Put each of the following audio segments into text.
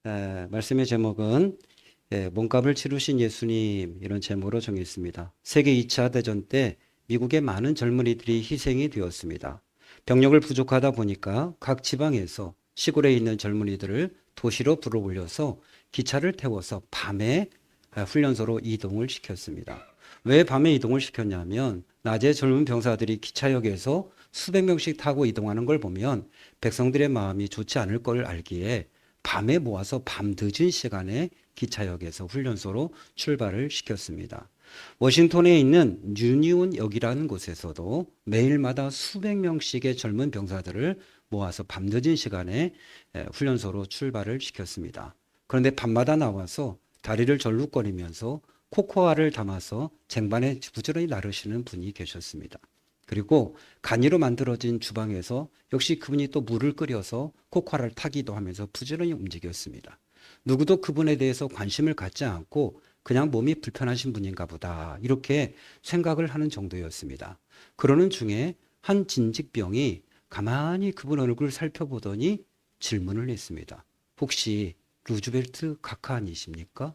말씀의 제목은 몸값을 치르신 예수님 이런 제목으로 정했습니다. 세계 2차 대전 때 미국의 많은 젊은이들이 희생이 되었습니다. 병력을 부족하다 보니까 각 지방에서 시골에 있는 젊은이들을 도시로 불러올려서 기차를 태워서 밤에 훈련소로 이동을 시켰습니다. 왜 밤에 이동을 시켰냐면 낮에 젊은 병사들이 기차역에서 수백 명씩 타고 이동하는 걸 보면 백성들의 마음이 좋지 않을 걸 알기에 밤에 모아서 밤 늦은 시간에 기차역에서 훈련소로 출발을 시켰습니다. 워싱턴에 있는 유니온 역이라는 곳에서도 매일마다 수백 명씩의 젊은 병사들을 모아서 밤 늦은 시간에 훈련소로 출발을 시켰습니다. 그런데 밤마다 나와서 다리를 절룩거리면서 코코아를 담아서 쟁반에 부지런히 나르시는 분이 계셨습니다. 그리고 간이로 만들어진 주방에서 역시 그분이 또 물을 끓여서 코코아를 타기도 하면서 부지런히 움직였습니다. 누구도 그분에 대해서 관심을 갖지 않고 그냥 몸이 불편하신 분인가 보다 이렇게 생각을 하는 정도였습니다. 그러는 중에 한 진직병이 가만히 그분 얼굴을 살펴보더니 질문을 했습니다. 혹시 루즈벨트 카카안이십니까?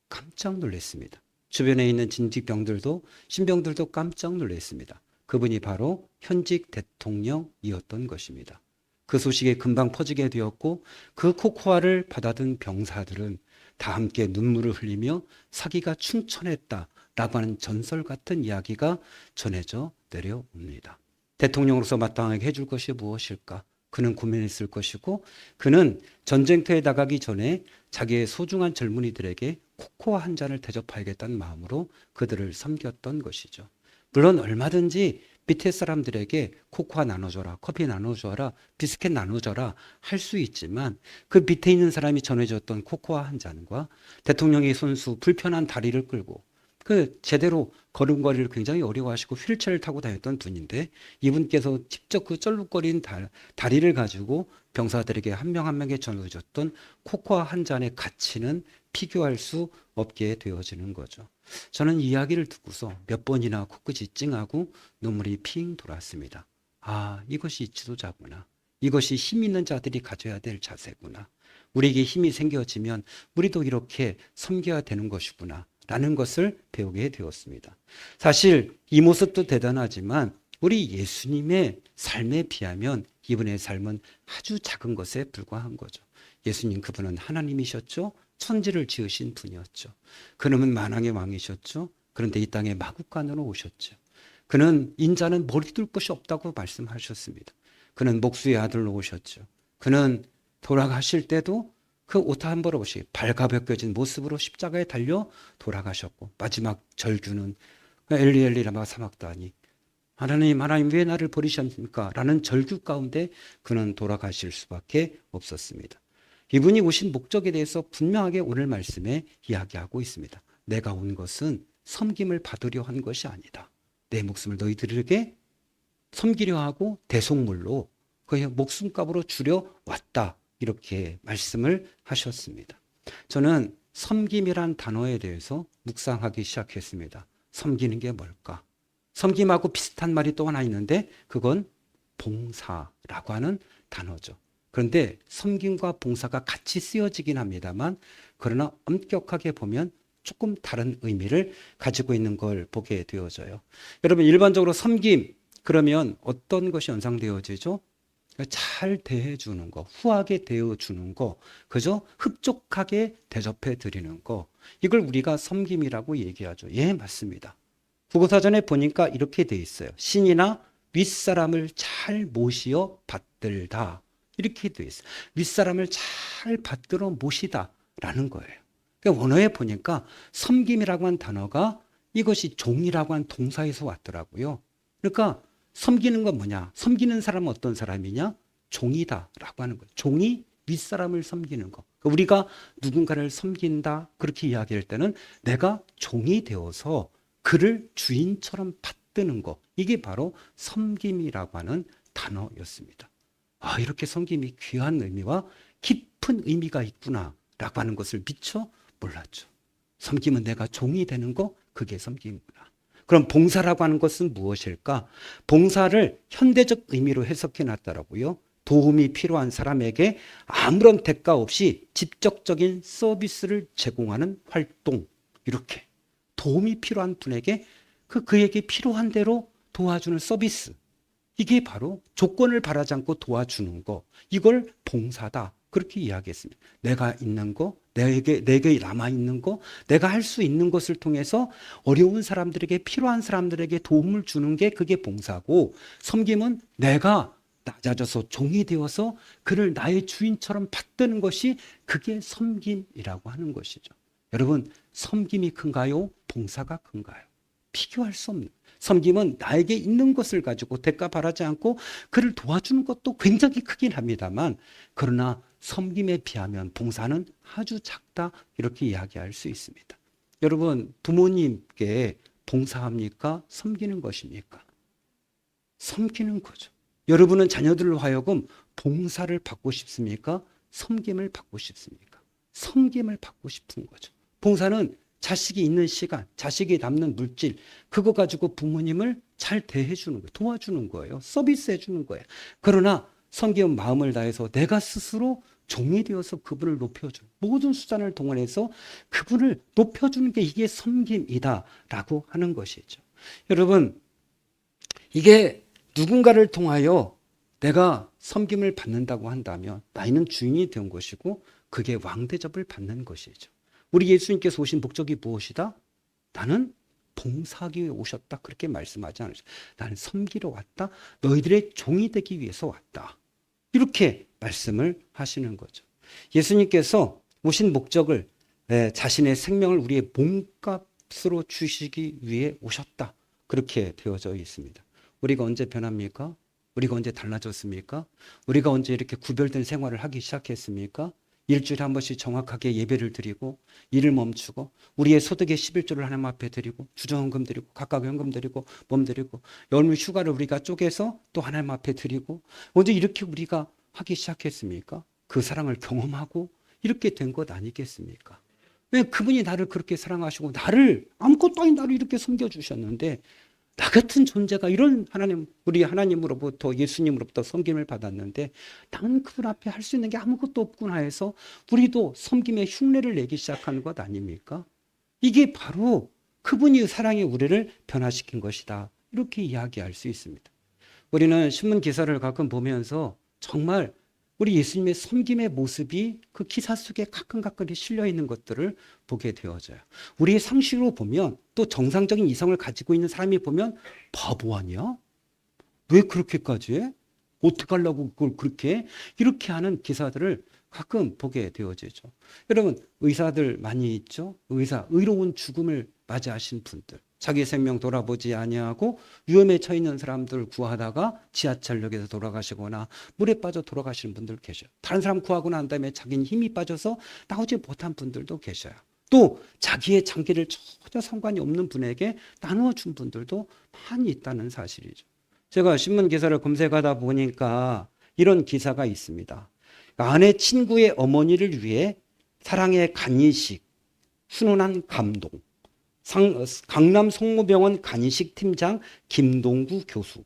깜짝 놀랐습니다. 주변에 있는 진직병들도 신병들도 깜짝 놀랐습니다. 그분이 바로 현직 대통령이었던 것입니다. 그 소식이 금방 퍼지게 되었고 그 코코아를 받아든 병사들은 다 함께 눈물을 흘리며 사기가 충천했다라고 하는 전설 같은 이야기가 전해져 내려옵니다. 대통령으로서 마땅하게 해줄 것이 무엇일까? 그는 고민했을 것이고 그는 전쟁터에 나가기 전에 자기의 소중한 젊은이들에게 코코아 한 잔을 대접하겠다는 마음으로 그들을 섬겼던 것이죠. 물론 얼마든지 밑에 사람들에게 코코아 나눠줘라, 커피 나눠줘라, 비스켓 나눠줘라 할 수 있지만 그 밑에 있는 사람이 전해줬던 코코아 한 잔과 대통령의 손수 불편한 다리를 끌고 그 제대로 걸음걸이를 굉장히 어려워하시고 휠체어를 타고 다녔던 분인데 이분께서 직접 그 쩔룩거린 다리를 가지고 병사들에게 한 명 한 명에게 전해줬던 코코아 한 잔의 가치는 비교할 수 없게 되어지는 거죠. 저는 이 이야기를 듣고서 몇 번이나 코끝이 찡하고 눈물이 핑 돌았습니다. 아, 이것이 지도자구나. 이것이 힘 있는 자들이 가져야 될 자세구나. 우리에게 힘이 생겨지면 우리도 이렇게 섬겨야 되는 것이구나. 라는 것을 배우게 되었습니다. 사실 이 모습도 대단하지만 우리 예수님의 삶에 비하면 이분의 삶은 아주 작은 것에 불과한 거죠. 예수님 그분은 하나님이셨죠. 천지를 지으신 분이었죠. 그놈은 만왕의 왕이셨죠. 그런데 이 땅에 마구간으로 오셨죠. 그는 인자는 머리 둘 곳이 없다고 말씀하셨습니다. 그는 목수의 아들로 오셨죠. 그는 돌아가실 때도 그 옷 한 벌 없이 발가벗겨진 모습으로 십자가에 달려 돌아가셨고 마지막 절규는 엘리 엘리 라마 사막다니 하나님 하나님 왜 나를 버리셨습니까? 라는 절규 가운데 그는 돌아가실 수밖에 없었습니다. 이분이 오신 목적에 대해서 분명하게 오늘 말씀에 이야기하고 있습니다. 내가 온 것은 섬김을 받으려 한 것이 아니다. 내 목숨을 너희들에게 섬기려 하고 대속물로 그의 목숨값으로 주려 왔다. 이렇게 말씀을 하셨습니다. 저는 섬김이란 단어에 대해서 묵상하기 시작했습니다. 섬기는 게 뭘까? 섬김하고 비슷한 말이 또 하나 있는데 그건 봉사라고 하는 단어죠. 그런데 섬김과 봉사가 같이 쓰여지긴 합니다만 그러나 엄격하게 보면 조금 다른 의미를 가지고 있는 걸 보게 되어져요. 여러분 일반적으로 섬김 그러면 어떤 것이 연상되어지죠? 잘 대해주는 거, 후하게 대해주는 거, 그저 흡족하게 대접해 드리는 거, 이걸 우리가 섬김이라고 얘기하죠. 예, 맞습니다. 국어사전에 보니까 이렇게 돼 있어요. 신이나 윗사람을 잘 모시어 받들다. 이렇게 돼 있어요. 윗사람을 잘 받들어 모시다라는 거예요. 그러니까 원어에 보니까 섬김이라고 한 단어가 이것이 종이라고 한 동사에서 왔더라고요. 그러니까 섬기는 건 뭐냐? 섬기는 사람은 어떤 사람이냐? 종이다라고 하는 거예요. 종이 윗사람을 섬기는 거. 그러니까 우리가 누군가를 섬긴다 그렇게 이야기할 때는 내가 종이 되어서 그를 주인처럼 받드는 거. 이게 바로 섬김이라고 하는 단어였습니다. 아, 이렇게 섬김이 귀한 의미와 깊은 의미가 있구나라고 하는 것을 미처 몰랐죠. 섬김은 내가 종이 되는 거, 그게 섬김이구나. 그럼 봉사라고 하는 것은 무엇일까? 봉사를 현대적 의미로 해석해 놨더라고요. 도움이 필요한 사람에게 아무런 대가 없이 직접적인 서비스를 제공하는 활동. 이렇게 도움이 필요한 분에게 그에게 필요한 대로 도와주는 서비스. 이게 바로 조건을 바라지 않고 도와주는 거. 이걸 봉사다. 그렇게 이야기했습니다. 내가 있는 거, 내게 남아있는 거, 내가 할 수 있는 것을 통해서 어려운 사람들에게, 필요한 사람들에게 도움을 주는 게 그게 봉사고, 섬김은 내가 낮아져서 종이 되어서 그를 나의 주인처럼 받드는 것이 그게 섬김이라고 하는 것이죠. 여러분, 섬김이 큰가요? 봉사가 큰가요? 비교할 수 없는. 섬김은 나에게 있는 것을 가지고 대가 바라지 않고 그를 도와주는 것도 굉장히 크긴 합니다만, 그러나 섬김에 비하면 봉사는 아주 작다, 이렇게 이야기할 수 있습니다. 여러분, 부모님께 봉사합니까? 섬기는 것입니까? 섬기는 거죠. 여러분은 자녀들로 하여금 봉사를 받고 싶습니까? 섬김을 받고 싶습니까? 섬김을 받고 싶은 거죠. 봉사는 자식이 있는 시간, 자식이 남는 물질, 그거 가지고 부모님을 잘 대해주는 거예요. 도와주는 거예요. 서비스해 주는 거예요. 그러나 섬기는 마음을 다해서 내가 스스로 종이 되어서 그분을 높여주는, 모든 수단을 동원해서 그분을 높여주는 게 이게 섬김이다라고 하는 것이죠. 여러분, 이게 누군가를 통하여 내가 섬김을 받는다고 한다면 나이는 주인이 된 것이고 그게 왕대접을 받는 것이죠. 우리 예수님께서 오신 목적이 무엇이다? 나는 봉사하기 위해 오셨다, 그렇게 말씀하지 않으셨어요. 나는 섬기러 왔다, 너희들의 종이 되기 위해서 왔다, 이렇게 말씀을 하시는 거죠. 예수님께서 오신 목적을, 자신의 생명을 우리의 몸값으로 주시기 위해 오셨다, 그렇게 되어져 있습니다. 우리가 언제 변합니까? 우리가 언제 달라졌습니까? 우리가 언제 이렇게 구별된 생활을 하기 시작했습니까? 일주일에 한 번씩 정확하게 예배를 드리고 일을 멈추고 우리의 소득의 11조를 하나님 앞에 드리고 주정헌금 드리고 각각 현금 드리고 몸 드리고 여름 휴가를 우리가 쪼개서 또 하나님 앞에 드리고, 언제 이렇게 우리가 하기 시작했습니까? 그 사랑을 경험하고 이렇게 된 것 아니겠습니까? 왜 그분이 나를 그렇게 사랑하시고 나를, 아무것도 아닌 나를 이렇게 섬겨주셨는데, 나 같은 존재가 이런 하나님, 우리 하나님으로부터, 예수님으로부터 섬김을 받았는데 나는 그분 앞에 할 수 있는 게 아무것도 없구나 해서 우리도 섬김의 흉내를 내기 시작하는 것 아닙니까? 이게 바로 그분이 사랑의 우리를 변화시킨 것이다, 이렇게 이야기할 수 있습니다. 우리는 신문 기사를 가끔 보면서 정말 우리 예수님의 섬김의 모습이 그 기사 속에 가끔가끔 실려 있는 것들을 보게 되어져요. 우리의 상식으로 보면, 또 정상적인 이성을 가지고 있는 사람이 보면 바보 아니야? 왜 그렇게까지 해? 어떻게 하려고 그걸 그렇게 이렇게 하는 기사들을 가끔 보게 되어지죠. 여러분, 의사들 많이 있죠? 의로운 죽음을 맞이하신 분들, 자기 생명 돌아보지 아니하고 위험에 처해 있는 사람들 구하다가 지하철역에서 돌아가시거나 물에 빠져 돌아가시는 분들 계셔요. 다른 사람 구하고 난 다음에 자기는 힘이 빠져서 나오지 못한 분들도 계셔요. 또 자기의 장기를 전혀 상관이 없는 분에게 나누어 준 분들도 많이 있다는 사실이죠. 제가 신문 기사를 검색하다 보니까 이런 기사가 있습니다. 아내 친구의 어머니를 위해 사랑의 간이식, 훈훈한 감동. 강남 성모병원 간이식 팀장 김동구 교수,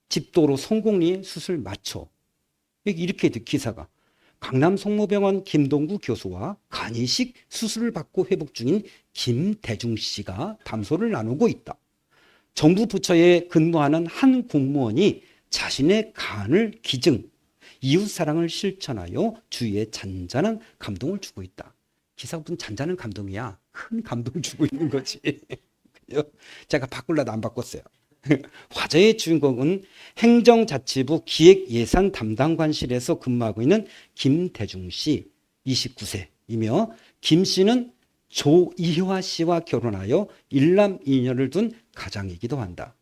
집도로 성공리에 수술 마쳐. 이렇게 기사가, 강남 성모병원 김동구 교수와 간이식 수술을 받고 회복 중인 김대중 씨가 담소를 나누고 있다. 정부 부처에 근무하는 한 공무원이 자신의 간을 기증, 이웃사랑을 실천하여 주위에 잔잔한 감동을 주고 있다. 기사가 무슨 잔잔한 감동이야. 큰 감동을 주고 있는 거지. 제가 바꾸려다 안 바꿨어요. 화제의 주인공은 행정자치부 기획예산 담당관실에서 근무하고 있는 김대중 씨, 29세이며 김 씨는 조이화 씨와 결혼하여 일남 이녀를 둔 가장이기도 한다.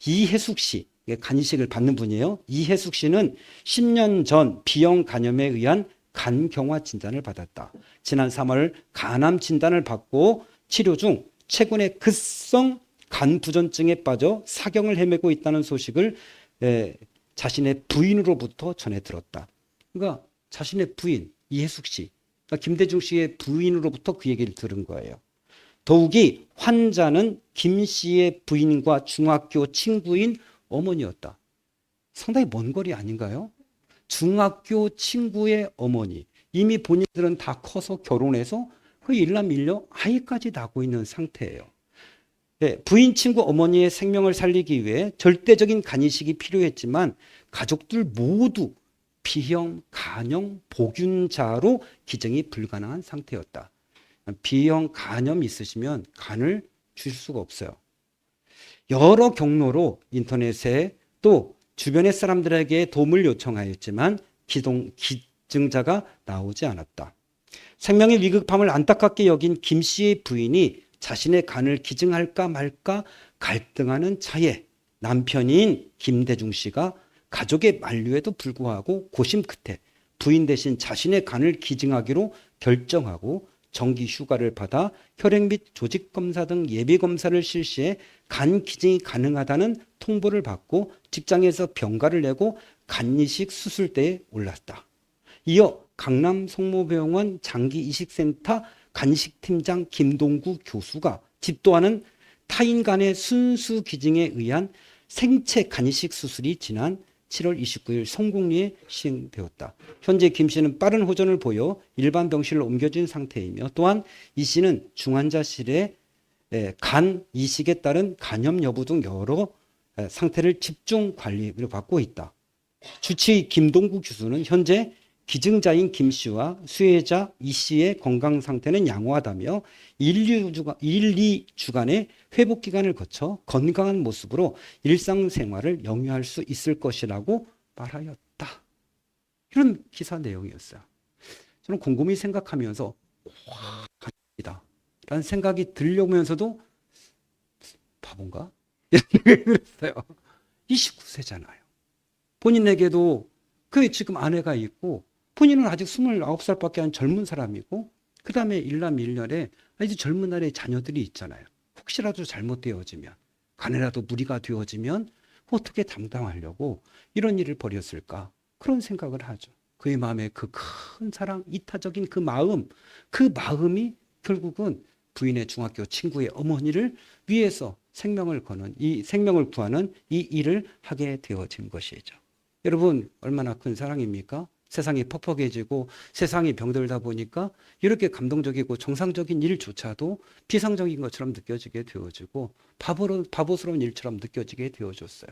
이혜숙 씨, 간이식을 받는 분이에요. 이혜숙 씨는 10년 전 B형 간염에 의한 간경화 진단을 받았다. 지난 3월 간암 진단을 받고 치료 중 최근에 급성 간부전증에 빠져 사경을 헤매고 있다는 소식을 자신의 부인으로부터 전해 들었다. 그러니까 자신의 부인 이혜숙 씨, 그러니까 김대중 씨의 부인으로부터 그 얘기를 들은 거예요. 더욱이 환자는 김 씨의 부인과 중학교 친구인 어머니였다. 상당히 먼 거리 아닌가요? 중학교 친구의 어머니, 이미 본인들은 다 커서 결혼해서 거의 일남일녀 아이까지 낳고 있는 상태예요. 네, 부인 친구 어머니의 생명을 살리기 위해 절대적인 간이식이 필요했지만 가족들 모두 B형 간염 보균자로 기증이 불가능한 상태였다. B형 간염 있으시면 간을 주실 수가 없어요. 여러 경로로 인터넷에 또 주변의 사람들에게 도움을 요청하였지만 기증자가 나오지 않았다. 생명의 위급함을 안타깝게 여긴 김 씨의 부인이 자신의 간을 기증할까 말까 갈등하는 차에 남편인 김대중 씨가 가족의 만류에도 불구하고 고심 끝에 부인 대신 자신의 간을 기증하기로 결정하고 정기 휴가를 받아 혈액 및 조직 검사 등 예비 검사를 실시해 간 기증이 가능하다는 통보를 받고 직장에서 병가를 내고 간이식 수술대에 올랐다. 이어 강남 성모병원 장기이식센터 간이식팀장 김동구 교수가 집도하는 타인 간의 순수 기증에 의한 생체 간이식 수술이 지난 7월 29일 성공리에 시행되었다. 현재 김 씨는 빠른 호전을 보여 일반 병실로 옮겨진 상태이며 또한 이 씨는 중환자실에 간 이식에 따른 간염 여부 등 여러 상태를 집중 관리를 받고 있다. 주치 김동구 교수는 현재 기증자인 김 씨와 수혜자 이 씨의 건강 상태는 양호하다며 1, 2주간의 회복 기간을 거쳐 건강한 모습으로 일상생활을 영위할 수 있을 것이라고 말하였다. 이런 기사 내용이었어요. 저는 곰곰이 생각하면서 와, 간이다 라는 생각이 들려오면서도 바본가? 이런 생각이 들었어요. 29세잖아요. 본인에게도 그 지금 아내가 있고 본인은 아직 29살밖에 안 젊은 사람이고 그 다음에 일남일녀에 아주 젊은 날에 자녀들이 있잖아요. 혹시라도 잘못되어지면 간에라도 무리가 되어지면 어떻게 담당하려고 이런 일을 벌였을까 그런 생각을 하죠. 그의 마음에 그 큰 사랑 이타적인 그 마음이 결국은 부인의 중학교 친구의 어머니를 위해서 생명을 구하는 이 일을 하게 되어진 것이죠. 여러분 얼마나 큰 사랑입니까? 세상이 퍽퍽해지고 세상이 병들다 보니까 이렇게 감동적이고 정상적인 일조차도 비상적인 것처럼 느껴지게 되어지고 바보스러운 일처럼 느껴지게 되어졌어요.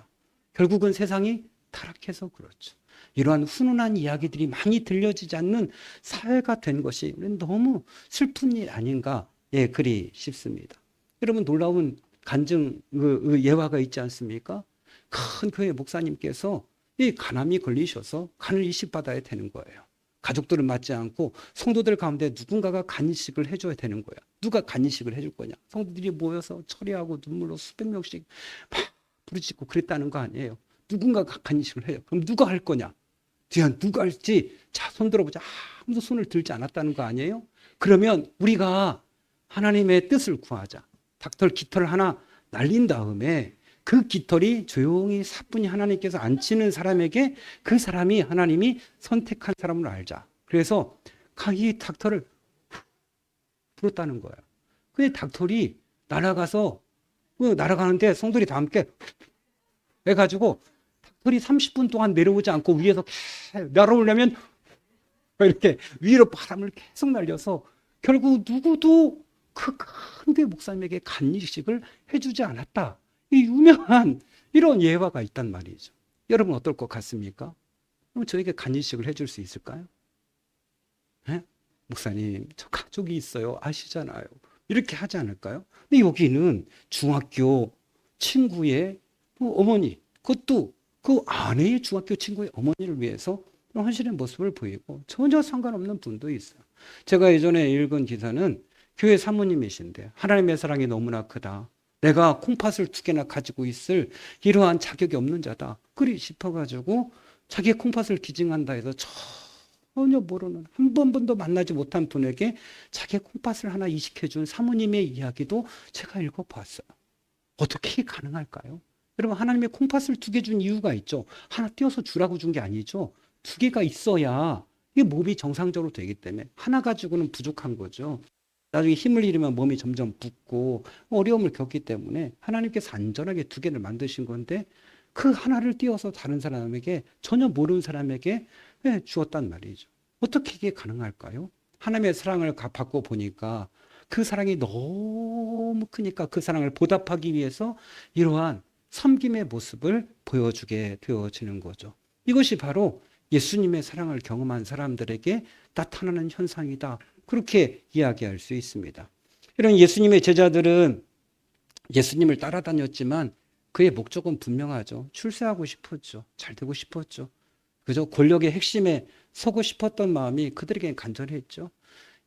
결국은 세상이 타락해서 그렇죠. 이러한 훈훈한 이야기들이 많이 들려지지 않는 사회가 된 것이 너무 슬픈 일 아닌가 그리 싶습니다. 여러분 놀라운 간증 예화가 있지 않습니까? 큰 교회 목사님께서 이 간암이 걸리셔서 간을 이식받아야 되는 거예요. 가족들은 맞지 않고 성도들 가운데 누군가가 간이식을 해줘야 되는 거야. 누가 간이식을 해줄 거냐? 성도들이 모여서 처리하고 눈물로 수백 명씩 막 부르짖고 그랬다는 거 아니에요. 누군가가 간이식을 해요. 그럼 누가 할 거냐? 뒤에 누가 할지 자 손 들어보자. 아무도 손을 들지 않았다는 거 아니에요? 그러면 우리가 하나님의 뜻을 구하자. 깃털 하나 날린 다음에 그 깃털이 조용히 사뿐히 하나님께서 앉히는 사람에게 그 사람이 하나님이 선택한 사람을 알자. 그래서 이 닥터를 불었다는 거예요. 그 닥터리 날아가는데 성들이 다 함께 해가지고 닥터리 30분 동안 내려오지 않고 위에서 날아오려면 이렇게 위로 바람을 계속 날려서 결국 누구도 그 큰 교회 목사님에게 간이식을 해주지 않았다. 이 유명한 이런 예화가 있단 말이죠. 여러분 어떨 것 같습니까? 그럼 저에게 간이식을 해줄 수 있을까요? 네? 목사님 저 가족이 있어요. 아시잖아요. 이렇게 하지 않을까요? 근데 여기는 중학교 친구의 어머니, 그것도 그 아내의 중학교 친구의 어머니를 위해서 헌신의 모습을 보이고 전혀 상관없는 분도 있어요. 제가 예전에 읽은 기사는 교회 사모님이신데 하나님의 사랑이 너무나 크다. 내가 콩팥을 2개나 가지고 있을 이러한 자격이 없는 자다. 그리 싶어가지고 자기의 콩팥을 기증한다 해서 전혀 모르는 한 번도 만나지 못한 분에게 자기의 콩팥을 하나 이식해준 사모님의 이야기도 제가 읽어봤어요. 어떻게 가능할까요? 여러분 하나님의 콩팥을 2개 준 이유가 있죠. 하나 띄어서 주라고 준 게 아니죠. 2개가 있어야 이게 몸이 정상적으로 되기 때문에 하나 가지고는 부족한 거죠. 나중에 힘을 잃으면 몸이 점점 붓고 어려움을 겪기 때문에 하나님께서 안전하게 2개를 만드신 건데 그 하나를 띄어서 다른 사람에게 전혀 모르는 사람에게 네, 주었단 말이죠. 어떻게 이게 가능할까요? 하나님의 사랑을 받고 보니까 그 사랑이 너무 크니까 그 사랑을 보답하기 위해서 이러한 섬김의 모습을 보여주게 되어지는 거죠. 이것이 바로 예수님의 사랑을 경험한 사람들에게 나타나는 현상이다. 그렇게 이야기할 수 있습니다. 이런 예수님의 제자들은 예수님을 따라다녔지만 그의 목적은 분명하죠. 출세하고 싶었죠. 잘 되고 싶었죠. 그저 권력의 핵심에 서고 싶었던 마음이 그들에게 간절했죠.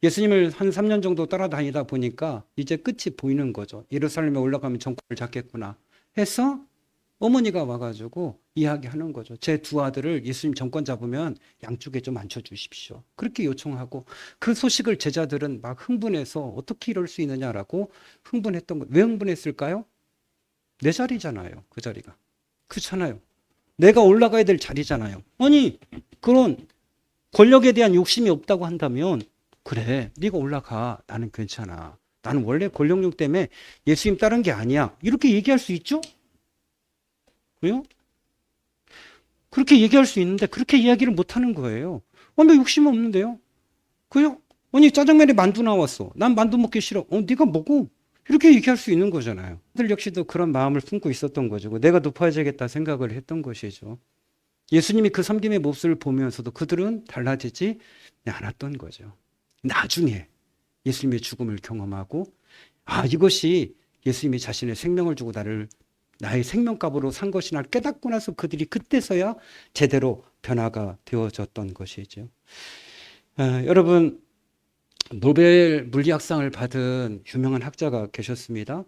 예수님을 한 3년 정도 따라다니다 보니까 이제 끝이 보이는 거죠. 예루살렘에 올라가면 정권을 잡겠구나 해서 어머니가 와가지고 이야기하는 거죠. 제 두 아들을 예수님 정권 잡으면 양쪽에 좀 앉혀주십시오. 그렇게 요청하고 그 소식을 제자들은 막 흥분해서 어떻게 이럴 수 있느냐라고 흥분했던 거예요. 왜 흥분했을까요? 내 자리잖아요. 그 자리가. 그렇잖아요. 내가 올라가야 될 자리잖아요. 아니 그런 권력에 대한 욕심이 없다고 한다면 그래 네가 올라가. 나는 괜찮아. 나는 원래 권력욕 때문에 예수님 따른 게 아니야. 이렇게 얘기할 수 있죠? 왜요? 그렇게 얘기할 수 있는데 그렇게 이야기를 못하는 거예요. 나 욕심 없는데요. 그요? 아니 짜장면에 만두 나왔어. 난 만두 먹기 싫어. 네가 먹어. 이렇게 얘기할 수 있는 거잖아요. 들 역시도 그런 마음을 품고 있었던 거죠. 내가 높아져야겠다 생각을 했던 것이죠. 예수님이 그 섬김의 모습을 보면서도 그들은 달라지지 않았던 거죠. 나중에 예수님의 죽음을 경험하고 이것이 예수님이 자신의 생명을 주고 나의 생명값으로 산 것이나 깨닫고 나서 그들이 그때서야 제대로 변화가 되어졌던 것이죠. 여러분 노벨 물리학상을 받은 유명한 학자가 계셨습니다.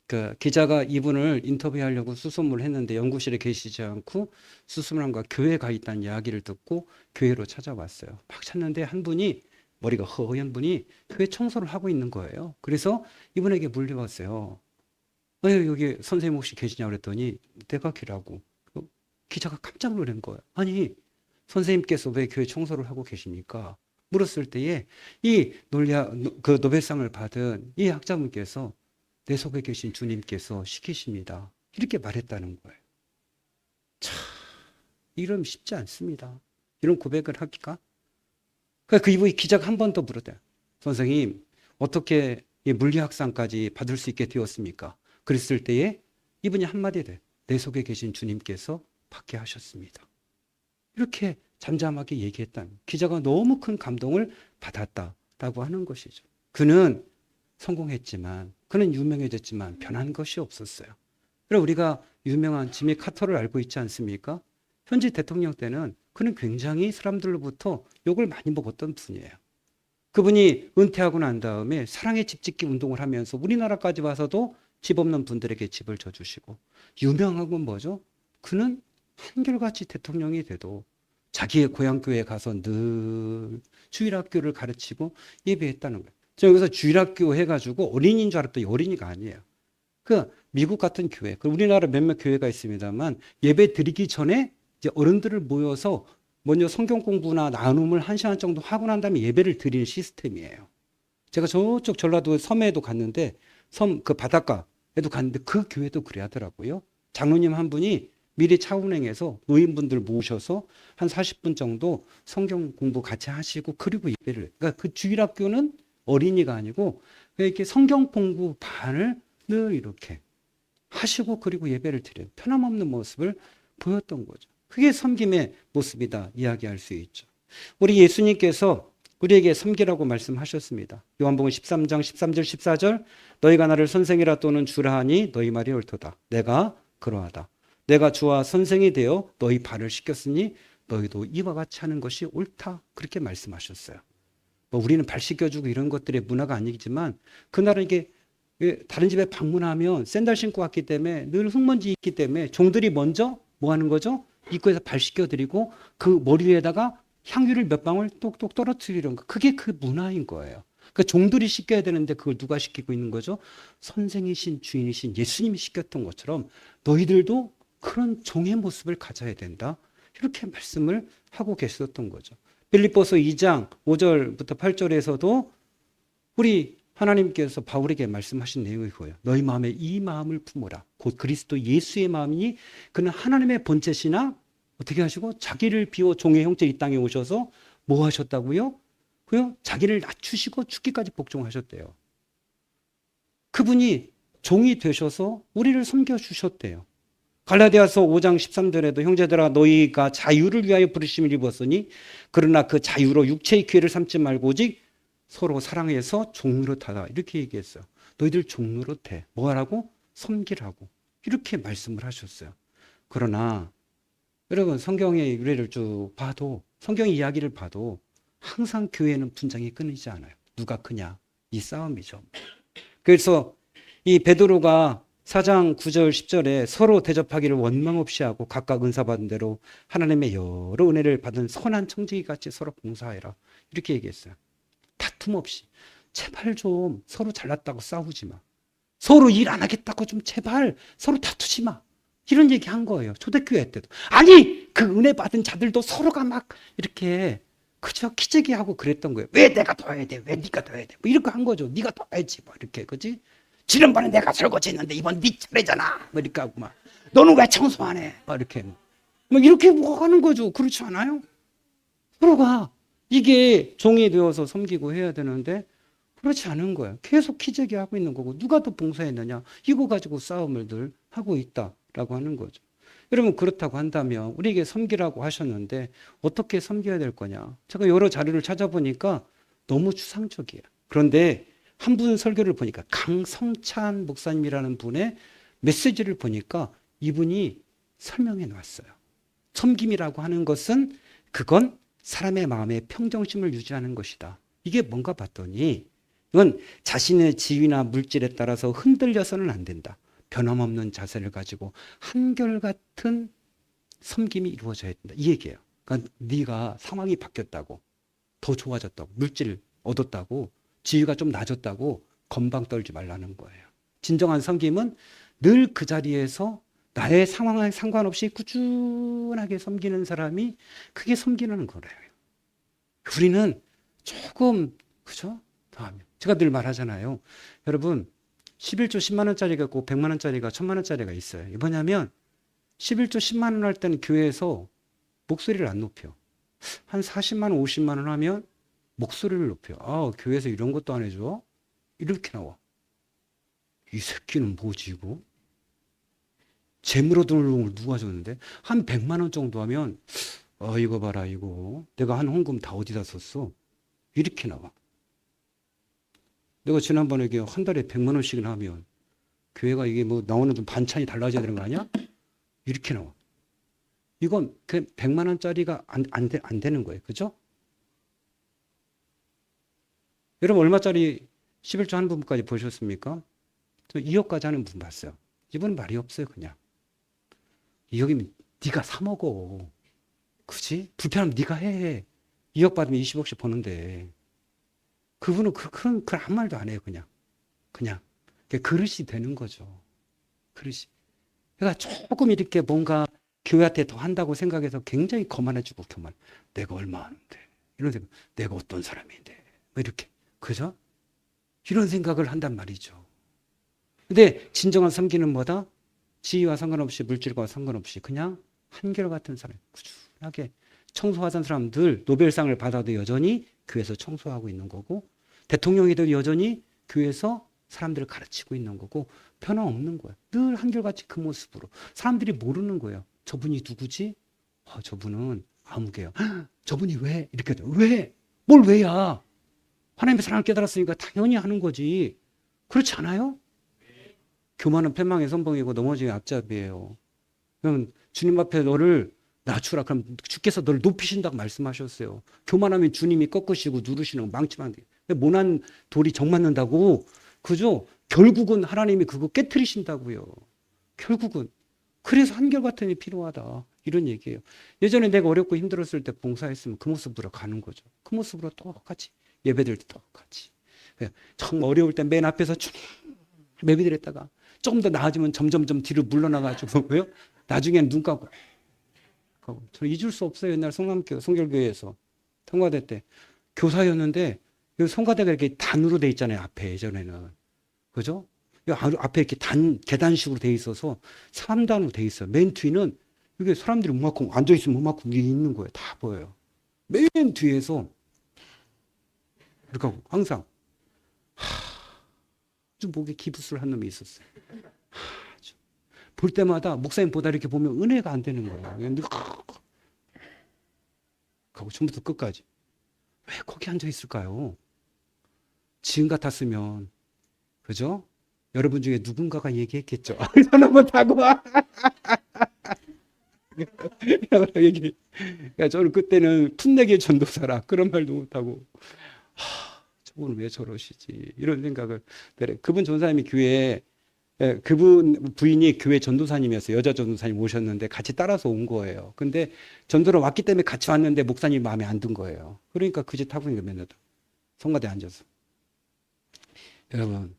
그 기자가 이분을 인터뷰하려고 수소문을 했는데 연구실에 계시지 않고 수소문함과 교회에 가 있다는 이야기를 듣고 교회로 찾아왔어요. 막 찾는데 한 분이 머리가 허연 분이 교회 청소를 하고 있는 거예요. 그래서 이분에게 물려왔어요. 여기 선생님 혹시 계시냐고 그랬더니 내가 기라고. 기자가 깜짝 놀란 거예요. 아니 선생님께서 왜 교회 청소를 하고 계십니까? 물었을 때에 그 노벨상을 받은 이 학자분께서 내 속에 계신 주님께서 시키십니다. 이렇게 말했다는 거예요. 참 이러면 쉽지 않습니다. 이런 고백을 하기가. 그러니까 그 이분이 기자가 한 번 더 물었대요. 선생님 어떻게 물리학상까지 받을 수 있게 되었습니까? 그랬을 때에 이분이 한마디 돼. 내 속에 계신 주님께서 받게 하셨습니다. 이렇게 잠잠하게 얘기했다는 기자가 너무 큰 감동을 받았다라고 하는 것이죠. 그는 성공했지만 그는 유명해졌지만 변한 것이 없었어요. 그럼 우리가 유명한 지미 카터를 알고 있지 않습니까? 현재 대통령 때는 그는 굉장히 사람들로부터 욕을 많이 먹었던 분이에요. 그분이 은퇴하고 난 다음에 사랑의 집 짓기 운동을 하면서 우리나라까지 와서도 집 없는 분들에게 집을 져주시고 유명한 건 뭐죠? 그는 한결같이 대통령이 돼도 자기의 고향교회에 가서 늘 주일학교를 가르치고 예배했다는 거예요. 저 여기서 주일학교 해가지고 어린이인 줄 알았더니 어린이가 아니에요. 그 미국 같은 교회, 우리나라 몇몇 교회가 있습니다만 예배 드리기 전에 이제 어른들을 모여서 먼저 성경 공부나 나눔을 1시간 정도 하고 난 다음에 예배를 드리는 시스템이에요. 제가 저쪽 전라도 섬에도 갔는데 섬 그 바닷가에도 갔는데 그 교회도 그래 하더라고요. 장로님 한 분이 미리 차 운행해서 노인분들 모셔서 한 40분 정도 성경 공부 같이 하시고 그리고 예배를. 그러니까 그 주일학교는 어린이가 아니고 이렇게 성경 공부 반을 늘 이렇게 하시고 그리고 예배를 드려요. 편함없는 모습을 보였던 거죠. 그게 섬김의 모습이다 이야기할 수 있죠. 우리 예수님께서 우리에게 섬기라고 말씀하셨습니다. 요한복음 13장 13절 14절 너희가 나를 선생이라 또는 주라 하니 너희 말이 옳도다. 내가 그러하다. 내가 주와 선생이 되어 너희 발을 씻겼으니 너희도 이와 같이 하는 것이 옳다. 그렇게 말씀하셨어요. 우리는 발 씻겨주고 이런 것들의 문화가 아니지만 그날은 이게 다른 집에 방문하면 샌들 신고 왔기 때문에 늘 흙먼지 있기 때문에 종들이 먼저 뭐 하는 거죠? 입구에서 발 씻겨드리고 그 머리 위에다가 향유를 몇 방울 똑똑 떨어뜨리는 거. 그게 그 문화인 거예요. 그 종들이 씻겨야 되는데 그걸 누가 씻기고 있는 거죠? 선생이신 주인이신 예수님이 씻겼던 것처럼 너희들도 그런 종의 모습을 가져야 된다. 이렇게 말씀을 하고 계셨던 거죠. 빌립보서 2장 5절부터 8절에서도 우리 하나님께서 바울에게 말씀하신 내용이 그거예요. 너희 마음에 이 마음을 품어라. 곧 그리스도 예수의 마음이니 그는 하나님의 본체시나 어떻게 하시고 자기를 비워 종의 형체 이 땅에 오셔서 뭐 하셨다고요? 그요? 자기를 낮추시고 죽기까지 복종하셨대요. 그분이 종이 되셔서 우리를 섬겨주셨대요. 갈라디아서 5장 13절에도 형제들아 너희가 자유를 위하여 부르심을 입었으니 그러나 그 자유로 육체의 기회를 삼지 말고 오직 서로 사랑해서 종노릇하라 이렇게 얘기했어요. 너희들 종노릇해. 뭐 하라고? 섬기라고. 이렇게 말씀을 하셨어요. 그러나 여러분 성경의 유래를 쭉 봐도 성경 이야기를 봐도 항상 교회는 분쟁이 끊이지 않아요. 누가 크냐? 이 싸움이죠. 그래서 이 베드로가 4장 9절 10절에 서로 대접하기를 원망 없이 하고 각각 은사 받은 대로 하나님의 여러 은혜를 받은 선한 청지기 같이 서로 봉사하라 이렇게 얘기했어요. 다툼 없이 제발 좀 서로 잘났다고 싸우지 마. 서로 일 안 하겠다고 좀 제발 서로 다투지 마. 이런 얘기 한 거예요. 초대교회 때도. 아니 그 은혜 받은 자들도 서로가 막 이렇게 그죠? 기재기하고 그랬던 거예요. 왜 내가 더 해야 돼? 왜 네가 더 해야 돼? 뭐 이렇게 한 거죠. 네가 더 해야지. 뭐 이렇게 그지? 지난번에 내가 설거지했는데 이번 네 차례잖아. 뭐 이렇게 하고 막 너는 왜 청소 안 해? 뭐 이렇게 뭐 하는 거죠. 그렇지 않아요? 서로가 이게 종이 되어서 섬기고 해야 되는데 그렇지 않은 거예요. 계속 기재기하고 있는 거고 누가 더 봉사했느냐 이거 가지고 싸움을 늘 하고 있다라고 하는 거죠. 여러분 그렇다고 한다면 우리에게 섬기라고 하셨는데 어떻게 섬겨야 될 거냐. 제가 여러 자료를 찾아보니까 너무 추상적이에요. 그런데 한 분 설교를 보니까 강성찬 목사님이라는 분의 메시지를 보니까 이분이 설명해 놨어요. 섬김이라고 하는 것은 그건 사람의 마음의 평정심을 유지하는 것이다. 이게 뭔가 봤더니 이건 자신의 지위나 물질에 따라서 흔들려서는 안 된다. 변함없는 자세를 가지고 한결같은 섬김이 이루어져야 된다. 이 얘기예요. 그러니까 네가 상황이 바뀌었다고 더 좋아졌다고 물질을 얻었다고 지위가 좀 낮았다고 건방 떨지 말라는 거예요. 진정한 섬김은 늘 그 자리에서 나의 상황에 상관없이 꾸준하게 섬기는 사람이 그게 섬기는 거래요. 우리는 조금 그죠? 제가 늘 말하잖아요. 여러분 11조 10만 원짜리가 있고 100만 원짜리가 1000만 원짜리가 있어요. 뭐냐면 11조 10만 원 할 때는 교회에서 목소리를 안 높여. 한 40만 원 50만 원 하면 목소리를 높여. 아, 교회에서 이런 것도 안 해줘? 이렇게 나와. 이 새끼는 뭐지 이거? 재물로 들어온 걸 누가 줬는데? 한 100만 원 정도 하면 이거 봐라 이거. 내가 한 헌금 다 어디다 썼어? 이렇게 나와. 내가 지난번에 이게 한 달에 100만 원씩이나 하면 교회가 이게 뭐 나오는 좀 반찬이 달라져야 되는 거 아니야? 이렇게 나와. 이건 그 100만 원짜리가 안 되는 거예요. 그죠? 여러분 얼마짜리 11조 하는 분까지 보셨습니까? 저 2억까지 하는 분 봤어요. 이분은 말이 없어요. 그냥 2억이면 네가 사 먹어. 그지? 불편하면 네가 해. 2억 받으면 20억씩 버는데 그분은 그런 아무 말도 안 해요. 그냥 그릇이 되는 거죠. 그릇이. 그러니까 조금 이렇게 뭔가 교회한테 더 한다고 생각해서 굉장히 거만해지고 교만. 내가 얼마 하는데 이런 생각. 내가 어떤 사람인데 뭐 이렇게 그죠? 이런 생각을 한단 말이죠. 근데 진정한 섬기는 뭐다? 지위와 상관없이 물질과 상관없이 그냥 한결같은 사람 꾸준하게 청소하던 사람들 노벨상을 받아도 여전히 교회에서 청소하고 있는 거고 대통령이 돼도 여전히 교회에서 사람들을 가르치고 있는 거고 변함없는 거예요. 늘 한결같이 그 모습으로 사람들이 모르는 거예요. 저분이 누구지? 저분은 아무개요. 저분이 왜? 이렇게 돼요. 왜? 뭘 왜야? 하나님의 사랑을 깨달았으니까 당연히 하는 거지. 그렇지 않아요? 교만은 패망의 선봉이고 넘어짐의 앞잡이에요. 그럼 주님 앞에 너를 낮추라. 그럼 주께서 너를 높이신다고 말씀하셨어요. 교만하면 주님이 꺾으시고 누르시는 거 망치면 안 돼요. 모난 돌이 정 맞는다고. 그죠? 결국은 하나님이 그거 깨트리신다고요. 결국은. 그래서 한결같은 일이 필요하다. 이런 얘기예요. 예전에 내가 어렵고 힘들었을 때 봉사했으면 그 모습으로 가는 거죠. 그 모습으로 똑같이. 예배드릴 때 똑같이. 정말 어려울 때 맨 앞에서 쭉 예배드렸다가 조금 더 나아지면 점점점 뒤로 물러나가지고 왜요? 나중에는 눈 감고 저는 잊을 수 없어요. 옛날 성결교회에서 성가대 때 교사였는데 성가대가 이렇게 단으로 돼 있잖아요. 앞에 예전에는 그죠? 앞에 이렇게 계단식으로 돼 있어서 3단으로 돼 있어요. 맨 뒤는 이게 사람들이 그만큼 앉아있으면 그만큼 위에 있는 거예요. 다 보여요. 맨 뒤에서 이렇게 하고 항상 아주 목에 기부스를 한 놈이 있었어요. 아주. 볼 때마다 목사님 보다 이렇게 보면 은혜가 안 되는 거예요. 하고 처음부터 끝까지. 왜 거기 앉아 있을까요? 지금 같았으면, 그죠? 여러분 중에 누군가가 얘기했겠죠. 저는 못하고. 얘기. 그러니까 저는 그때는 풋내기 전도사라 그런 말도 못하고, 저분은 왜 저러시지? 이런 생각을. 그분 전사님이 교회에, 그분 부인이 교회 전도사님이었어요. 여자 전도사님 오셨는데 같이 따라서 온 거예요. 근데 전도를 왔기 때문에 같이 왔는데 목사님 마음에 안 든 거예요. 그러니까 그 짓 하고 있는 거예요. 성가대에 앉아서. 여러분,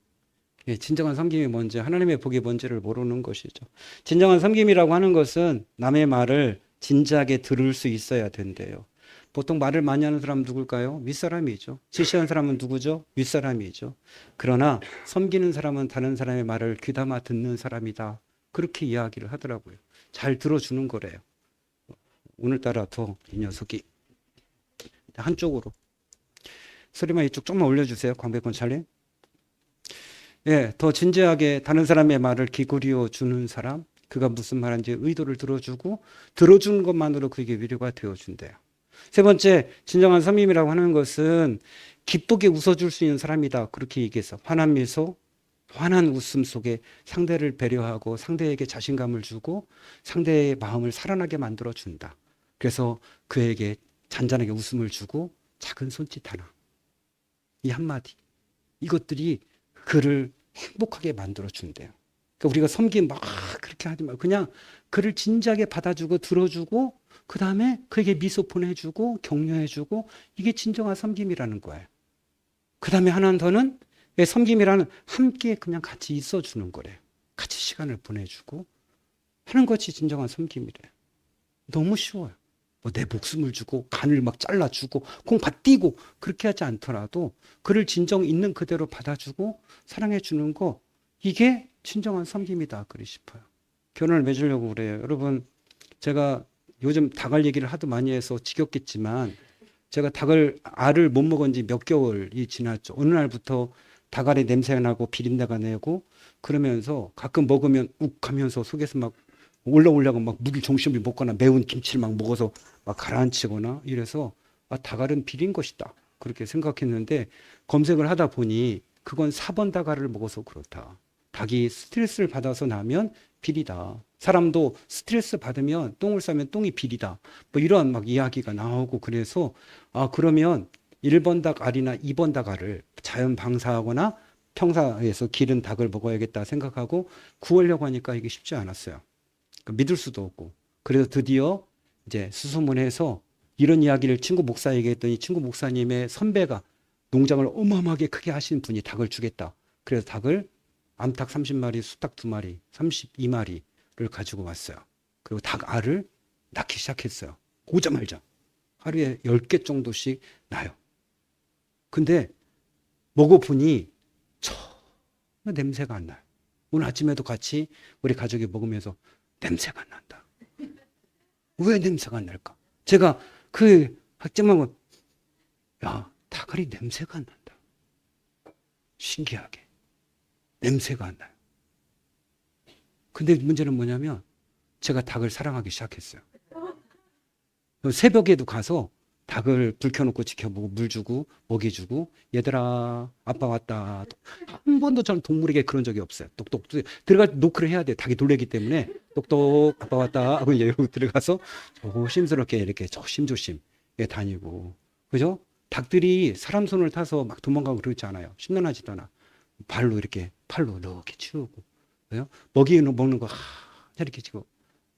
진정한 섬김이 뭔지, 하나님의 복이 뭔지를 모르는 것이죠. 진정한 섬김이라고 하는 것은 남의 말을 진지하게 들을 수 있어야 된대요. 보통 말을 많이 하는 사람은 누굴까요? 윗사람이죠. 지시하는 사람은 누구죠? 윗사람이죠. 그러나 섬기는 사람은 다른 사람의 말을 귀담아 듣는 사람이다. 그렇게 이야기를 하더라고요. 잘 들어주는 거래요. 오늘따라 더 이 녀석이 한쪽으로 소리만 이쪽 조금만 올려주세요. 광배권 찰리. 예, 더 진지하게 다른 사람의 말을 기울여 주는 사람, 그가 무슨 말인지 의도를 들어주고 들어주는 것만으로 그에게 위로가 되어준대요. 세 번째, 진정한 섬김이라고 하는 것은 기쁘게 웃어줄 수 있는 사람이다. 그렇게 얘기해서 환한 미소, 환한 웃음 속에 상대를 배려하고 상대에게 자신감을 주고 상대의 마음을 살아나게 만들어준다. 그래서 그에게 잔잔하게 웃음을 주고 작은 손짓 하나, 이 한마디, 이것들이 그를 행복하게 만들어준대요. 그러니까 우리가 섬김 막 그렇게 하지 말고 그냥 그를 진지하게 받아주고 들어주고 그 다음에 그에게 미소 보내주고 격려해주고 이게 진정한 섬김이라는 거예요. 그 다음에 하나는 더는 섬김이라는 함께 그냥 같이 있어주는 거래요. 같이 시간을 보내주고 하는 것이 진정한 섬김이래요. 너무 쉬워요. 뭐 내 목숨을 주고 간을 막 잘라주고 콩팥 띄고 그렇게 하지 않더라도 그를 진정 있는 그대로 받아주고 사랑해주는 거 이게 진정한 섬김이다 그리 싶어요. 결혼을 맺으려고 그래요. 여러분 제가 요즘 닭알 얘기를 하도 많이 해서 지겹겠지만 제가 알을 못 먹은 지 몇 개월이 지났죠. 어느 날부터 닭알이 냄새가 나고 비린내가 나고 그러면서 가끔 먹으면 욱 하면서 속에서 막 올라오려고 막 물을 정신을 먹거나 매운 김치를 막 먹어서 막 가라앉히거나 이래서 닭알은 비린 것이다. 그렇게 생각했는데 검색을 하다 보니 그건 4번 닭알을 먹어서 그렇다. 닭이 스트레스를 받아서 나면 비리다. 사람도 스트레스 받으면 똥을 싸면 똥이 비리다. 뭐 이런 막 이야기가 나오고 그래서 그러면 1번 닭알이나 2번 닭알을 자연 방사하거나 평사에서 기른 닭을 먹어야겠다 생각하고 구하려고 하니까 이게 쉽지 않았어요. 믿을 수도 없고. 그래서 드디어 이제 수소문해서 이런 이야기를 친구 목사에게 했더니 친구 목사님의 선배가 농장을 어마어마하게 크게 하신 분이 닭을 주겠다. 그래서 닭을 암탉 30마리, 수탉 2마리, 32마리를 가지고 왔어요. 그리고 닭알을 낳기 시작했어요. 오자마자 하루에 10개 정도씩 나요. 근데 먹어보니 전혀 냄새가 안 나요. 오늘 아침에도 같이 우리 가족이 먹으면서 냄새가 안 난다. 왜 냄새가 안 날까? 제가 그 학점하고 닭알이 냄새가 안 난다. 신기하게 냄새가 안 나요. 근데 문제는 뭐냐면 제가 닭을 사랑하기 시작했어요. 새벽에도 가서 닭을 불 켜놓고 지켜보고 물 주고 먹이 주고 얘들아 아빠 왔다. 한 번도 저는 동물에게 그런 적이 없어요. 똑똑 들어갈 때 노크를 해야 돼요. 닭이 놀래기 때문에 똑똑 아빠 왔다 하고 이제 들어가서 조심스럽게 이렇게 조심조심 다니고 그죠? 닭들이 사람 손을 타서 막 도망가고 그러지 않아요. 심란하지도 않아. 팔로 이렇게 치우고 그죠? 먹이 먹는 거 이렇게 지고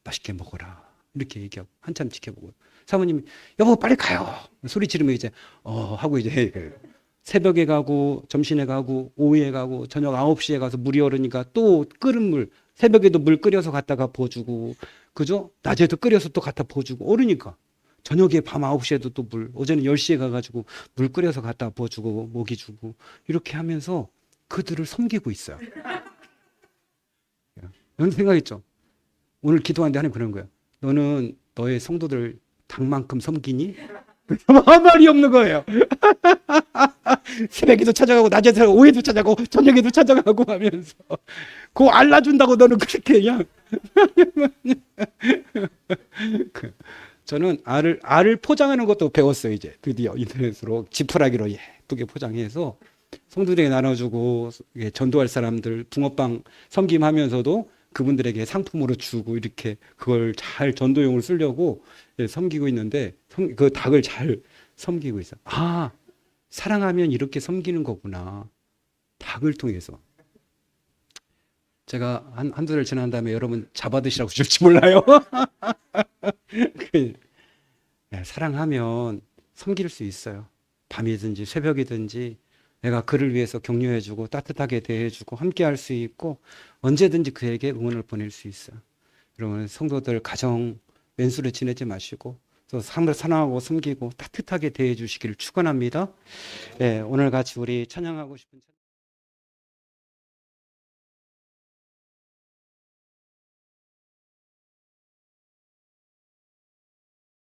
맛있게 먹어라 이렇게 얘기하고 한참 지켜보고 사모님이 여보 빨리 가요 소리 지르면 이제 하고 이제 새벽에 가고 점심에 가고 오후에 가고 저녁 9시에 가서 물이 얼으니까 또 끓은 물 새벽에도 물 끓여서 갖다가 부어주고 그죠? 낮에도 끓여서 또 갖다 부어주고 얼으니까 저녁에 밤 9시에도 또 물 어제는 10시에 가가지고 물 끓여서 갖다 부어주고 먹이 주고 이렇게 하면서 그들을 섬기고 있어요. 이런 생각했죠. 오늘 기도하는데 하나님 그런 거예요. 너는 너의 성도들 닭만큼 섬기니? 아무 말이 없는 거예요. 새벽에도 찾아가고 낮에도 오후에도 찾아가고 저녁에도 찾아가고 하면서 그거 알라준다고 너는 그렇게 그냥 저는 알을 포장하는 것도 배웠어요. 이제 드디어 인터넷으로 지푸라기로 예쁘게 포장해서 성도들에게 나눠주고 전도할 사람들 붕어빵 섬김하면서도 그분들에게 상품으로 주고 이렇게 그걸 잘 전도용으로 쓰려고 섬기고 있는데 그 닭을 잘 섬기고 있어. 아, 사랑하면 이렇게 섬기는 거구나. 닭을 통해서. 제가 한두 달 지난 다음에 여러분 잡아드시라고 줄지 몰라요. 사랑하면 섬길 수 있어요. 밤이든지 새벽이든지 내가 그를 위해서 격려해주고 따뜻하게 대해주고 함께할 수 있고 언제든지 그에게 응원을 보낼 수 있어요. 여러분 성도들 가정 왼수를 지내지 마시고 또 사랑하고 섬기고 따뜻하게 대해주시기를 축원합니다. 오늘 같이 우리 찬양하고 싶은 찬양